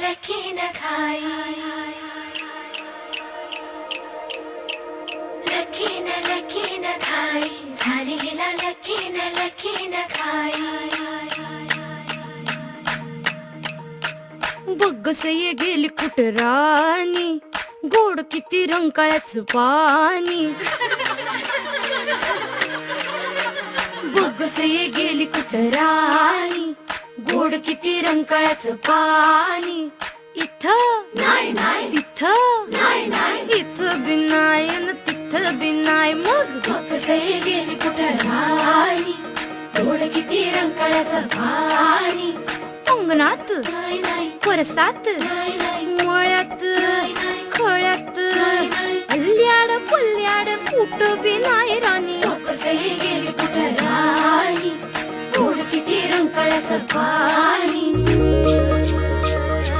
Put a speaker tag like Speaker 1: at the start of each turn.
Speaker 1: Lucky न खाई, lucky न खाई, झालीला लकी न खाई.
Speaker 2: बग्गस ये गेली कुठं राणी, गोड किती रंकाळ्याचं पाणी. बग्गस ये गेली कुठं राणी, गोड किती रंकाळ्याचं पाणी. इथं
Speaker 1: नाही नाही,
Speaker 2: तिथं
Speaker 1: नाही नाही,
Speaker 2: इथं बी नाही न तिथं बी नाही. मग
Speaker 1: बग्गसई गेली कुठं राणी, गोड किती रंकाळ्याचं पाणी.
Speaker 2: अंगणात
Speaker 1: नाही नाही,
Speaker 2: परसात
Speaker 1: नाही नाही,
Speaker 2: मळ्यात
Speaker 1: नाही नाही,
Speaker 2: खळ्यात
Speaker 1: नाही नाही,
Speaker 2: अल्ल्याड पल्ल्याड कुठं बी नाही राणी.
Speaker 1: बग्गसई गेली कुठं राणी, गोड किती रंकाळ्याचं पाणी.